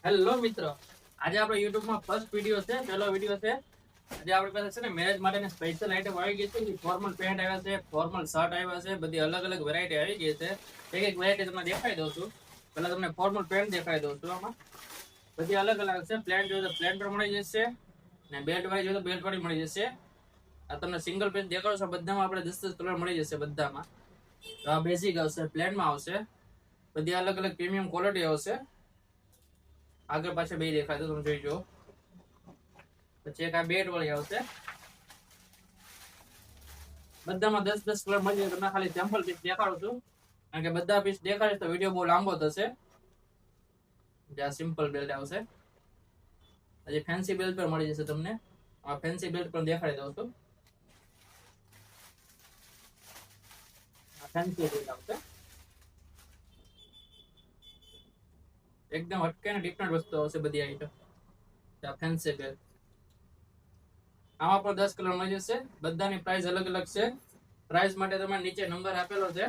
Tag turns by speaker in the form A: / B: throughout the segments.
A: Hello મિત્રો, આજે આપણે YouTube માં ફર્સ્ટ વિડિયો છે, પહેલો વિડિયો છે. આજે આપણી પાસે છે ને મેરેજ માટેની સ્પેશિયલ આઈટમ આવી ગઈ છે. ફોર્મલ પેન્ટ આવ્યા છે, ફોર્મલ શર્ટ આવ્યા છે, બધી અલગ અલગ વેરાયટી આવી ગઈ છે. એક એક વેરાયટી તમને દેખાઈ દઉં છું. પહેલા તમને ફોર્મલ પેન્ટ દેખાઈ દઉં છું. આમાં બધી અલગ અલગ છે. પ્લેન જોઈએ તો પ્લેન પણ મળી જશે ને બેલ્ટ વાળી જોઈએ તો બેલ્ટ વાળી મળી જશે. આ તમને સિંગલ પેજ દેખાડો છો, બધામાં આપણે 10 કલર મળી જશે બધામાં. તો આ બેઝિક આવશે, પ્લેનમાં આવશે, બધી અલગ અલગ પ્રીમિયમ ક્વોલિટી આવશે. આગળ પાછળ બે દેખાય તો તમે જોઈ જો. પછી એક આ બેટ વાળી આવશે, બધામાં 10 કલર મળી જાય. તમને ખાલી સેમ્પલ પીસ દેખાડું છું, કારણ કે બધા પીસ દેખાડીશ તો વિડીયો બહુ લાંબો થશે. જ્યાં સિમ્પલ બેલ્ટ આવશે, હજી ફેન્સી બેલ્ટ પણ મળી જશે તમને. આ ફેન્સી બેલ્ટ પણ દેખાડી દઉં છું. આ ફેન્સી બેલ્ટ આવશે, એકદમ હટકે ને ડિફરન્ટ વસ્તુ આવશે બધી આઈટમ. ફેન્સી બેલ્ટ આમાં પણ 10 કલર મળી જશે. બધાની પ્રાઇસ અલગ અલગ છે. પ્રાઇસ માટે તમારે નીચે નંબર આપેલો છે,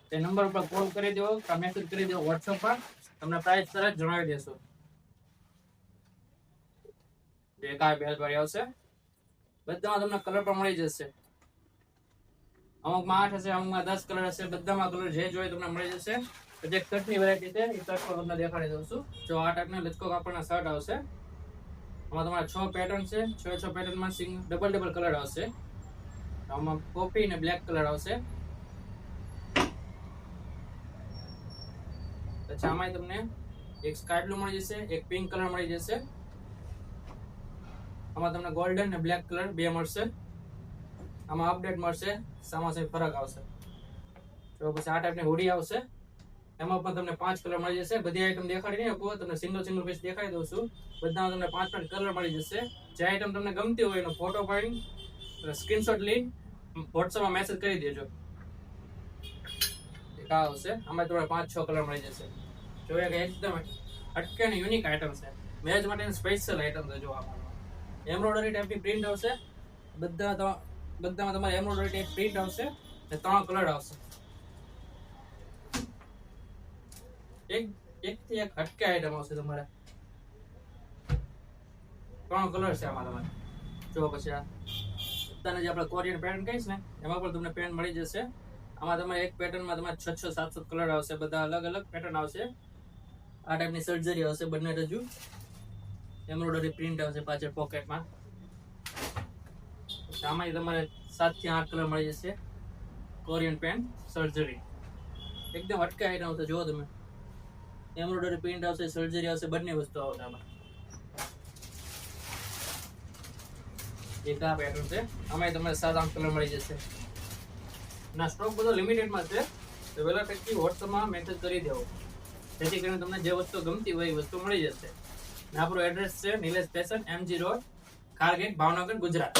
A: તે નંબર ઉપર કોલ કરી દો કે મેસેજ કરી દો WhatsApp પર. તમને પ્રાઇસ તરત જણાવી દેશું. જે કાર બેલ્ટ વાળી આવશે, બધામાં તમને કલર પણ મળી જશે. અમુકમાં 8 હશે, અમુકમાં 10 કલર હશે. બધામાં કલર જે જોઈએ તમને મળી જશે. જે કટની વેરાયટી છે એ કટ તમને દેખાડી દઉં છું. જો આ ટાઈપના લટકો કાપડના શર્ટ આવશે. આમાં તમારે 6 પેટર્ન છે. 6 પેટર્નમાં ડબલ કલર આવશે. આમાં કોફી અને બ્લેક કલર આવશે. પછી આમાં તમને એક સ્કાય બ્લુ મળી જશે, એક પિંક કલર મળી જશે. આમાં તમને ગોલ્ડન અને બ્લેક કલર બે મળશે. આમાં અપડેટ મળશે, સામા સામે ફરક આવશે. તો પછી આ ટાઈપની હોડી આવશે, એમાં પણ તમને 5 કલર મળી જશે. બધી આઈટમ દેખાડી નહીં આપો, તમને સિંગલ પીસ દેખાડી દઉં છું. બધામાં તમને 5 કલર મળી જશે. જે આઈટમ તમને ગમતી હોય એનો ફોટો પાડી સ્ક્રીનશોટ લઈ WhatsApp માં મેસેજ કરી દેજો. એક આ આવશે, આમાં તમને 5-6 કલર મળી જશે. જો એક એકદમ અટકે ને યુનિક આઈટમ છે, મેરેજ માટેની સ્પેશિયલ આઈટમ છે. જો આમાં એમ્બ્રોઇડરી ટાઈપની પ્રિન્ટ આવશે. બધામાં તમારે એમ્બ્રોઇડરી ટાઈપ પ્રિન્ટ આવશે ને 3 કલર આવશે. એક થી એક હટકે આઈટમ આવશે. તમારે 3 કલર છે આમાં તમારે. જો પછી આ બધાને જે આપણે કોરિયન પેટર્ન કહીશ ને, એમાં પણ તમને પેટર્ન મળી જશે. આમાં તમારે એક પેટર્નમાં તમારે 6-7 કલર આવશે. બધા અલગ અલગ પેટર્ન આવશે. આ ટાઈપની સર્જરી આવશે બંને રજૂ. એમ્બ્રોઇડરી પ્રિન્ટ આવશે પાછળ પોકેટમાં. આમાં તમારે 7 થી 8 કલર મળી જશે. કોરિયન પેન્ટ સર્જરી એકદમ હટકે આઈટમ આવશે. જુઓ તમે, એમ્બ્રોઇડરી પ્રિન્ટ આવશે, સર્જરી આવશે, બંને વસ્તુ આવશે આમાં. એક આ પેટર્ન છે, આમાં તમને 7-8 કલર મળી જશે. ના સ્ટોક બધો લિમિટેડમાં છે, તો વહેલા તકથી WhatsAppમાં મેસેજ કરી દેવો, જેથી કરીને તમને જે વસ્તુ ગમતી હોય એ વસ્તુ મળી જશે. આપણું એડ્રેસ છે Nilesh fashion, MG road, Khargate, Bhavnagar, Gujarat.